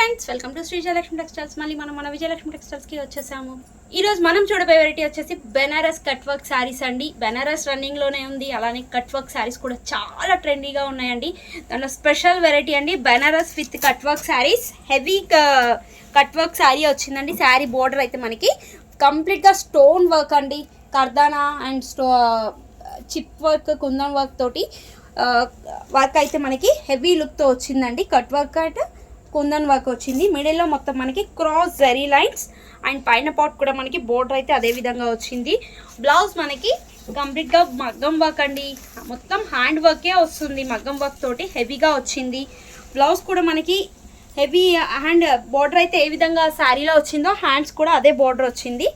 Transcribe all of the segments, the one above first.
Friends, welcome to Shri Vijayalakshmi textiles. మళ్ళీ మన విజయలక్ష్మి టెక్స్టైల్స్కి వచ్చేసాము. ఈరోజు మనం చూడబోయే వెరైటీ వచ్చేసి బెనారస్ కట్ వర్క్ శారీస్ అండి. బెనారస్ రన్నింగ్లోనే ఉంది, అలానే కట్ వర్క్ శారీస్ కూడా చాలా ట్రెండీగా ఉన్నాయండి. దాంట్లో స్పెషల్ వెరైటీ అండి Banaras with cut work saris. Heavy cut work sari వచ్చిందండి. శారీ బోర్డర్ అయితే మనకి కంప్లీట్గా స్టోన్ వర్క్ అండి, కర్దానా and chip work, kundan work తోటి వర్క్ అయితే మనకి హెవీ లుక్తో వచ్చిందండి. కట్ వర్క్ అయితే కుందన్ వర్క్ వచ్చింది. మిడిల్లో మొత్తం మనకి క్రాస్ జరీ లైన్స్ అండ్ పైన పాట్ కూడా మనకి బోర్డర్ అయితే అదే విధంగా వచ్చింది. బ్లౌజ్ మనకి కంప్లీట్గా మగ్గం వర్క్ అండి, మొత్తం హ్యాండ్ వర్కే వస్తుంది. మగ్గం వర్క్ తోటి హెవీగా వచ్చింది. బ్లౌజ్ కూడా మనకి హెవీ హ్యాండ్ బోర్డర్ అయితే ఏ విధంగా శారీలో వచ్చిందో హ్యాండ్స్ కూడా అదే బోర్డర్ వచ్చింది.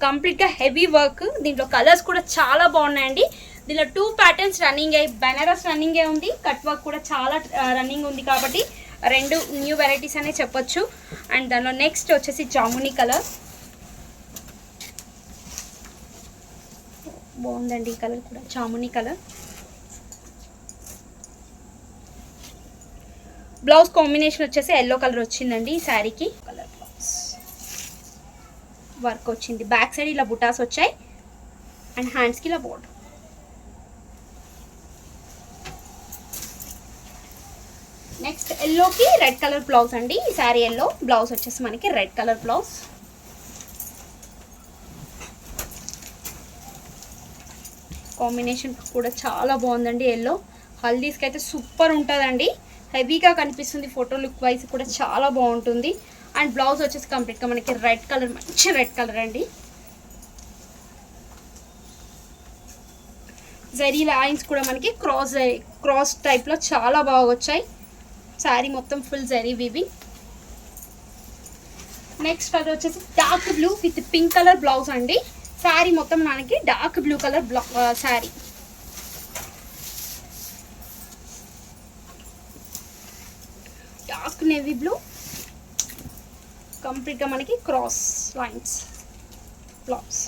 కంప్లీట్గా హెవీ వర్క్. దీంట్లో కలర్స్ కూడా చాలా బాగున్నాయండి. దీనిలో 2 ప్యాటర్న్స్ రన్నింగ్ అయ్యి, బెనారస్ రన్నింగే ఉంది, కట్ వర్క్ కూడా చాలా రన్నింగ్ ఉంది కాబట్టి 2 న్యూ వెరైటీస్ అనే చెప్పొచ్చు. అండ్ దానిలో నెక్స్ట్ వచ్చేసి జామునీ కలర్. బాగుందండి ఈ కలర్ కూడా, జామునీ కలర్. బ్లౌజ్ కాంబినేషన్ వచ్చేసి ఎల్లో కలర్ వచ్చిందండి ఈ శారీకి. కలర్ బ్లౌజ్ వర్క్ వచ్చింది. బ్యాక్ సైడ్ ఇలా బుటాస్ వచ్చాయి అండ్ హ్యాండ్స్కి ఇలా బోర్డర్. నెక్స్ట్ ఎల్లోకి రెడ్ కలర్ బ్లౌజ్ అండి. ఈ శారీ ఎల్లో, బ్లౌజ్ వచ్చేసి మనకి రెడ్ కలర్ బ్లౌజ్. కాంబినేషన్ కూడా చాలా బాగుందండి. ఎల్లో హల్దీస్కి అయితే సూపర్ ఉంటుందండి. హెవీగా కనిపిస్తుంది, ఫోటో లుక్ వైజ్ కూడా చాలా బాగుంటుంది. అండ్ బ్లౌజ్ వచ్చేసి కంప్లీట్గా మనకి రెడ్ కలర్, మంచి రెడ్ కలర్ అండి. జరీ లైన్స్ కూడా మనకి క్రాస్ టైప్లో చాలా బాగా వచ్చాయి. శారీ మొత్తం ఫుల్ జరీ వీవింగ్. నెక్స్ట్ అది వచ్చేసి dark blue with pink colour blouse అండి. శారీ మొత్తం మనకి dark blue colour sari. Dark navy blue, కంప్లీట్గా మనకి క్రాస్ లైన్స్ బ్లౌజ్.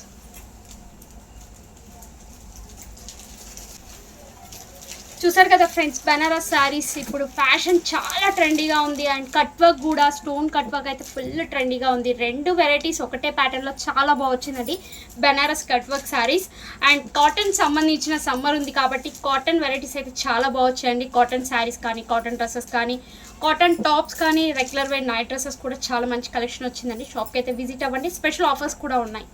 చూసారు కదా ఫ్రెండ్స్, బెనారస్ శారీస్ ఇప్పుడు ఫ్యాషన్ చాలా ట్రెండీగా ఉంది. అండ్ కట్ వర్క్ కూడా, స్టోన్ కట్ వర్క్ అయితే ఫుల్ ట్రెండీగా ఉంది. 2 వెరైటీస్ ఒకటే ప్యాటర్న్లో చాలా బాగా వచ్చిందండి Banaras cut work sarees. And cotton సంబంధించిన సమ్మర్ ఉంది కాబట్టి కాటన్ వెరైటీస్ అయితే చాలా బాగా వచ్చాయండి. కాటన్ శారీస్ కానీ, కాటన్ డ్రెస్సెస్ కానీ, కాటన్ టాప్స్ కానీ, రెగ్యులర్ వేర్ నైట్ డ్రెస్సెస్ కూడా చాలా మంచి కలెక్షన్ వచ్చిందండి. షాప్కి అయితే విజిట్ అవ్వండి, స్పెషల్ ఆఫర్స్ కూడా ఉన్నాయి.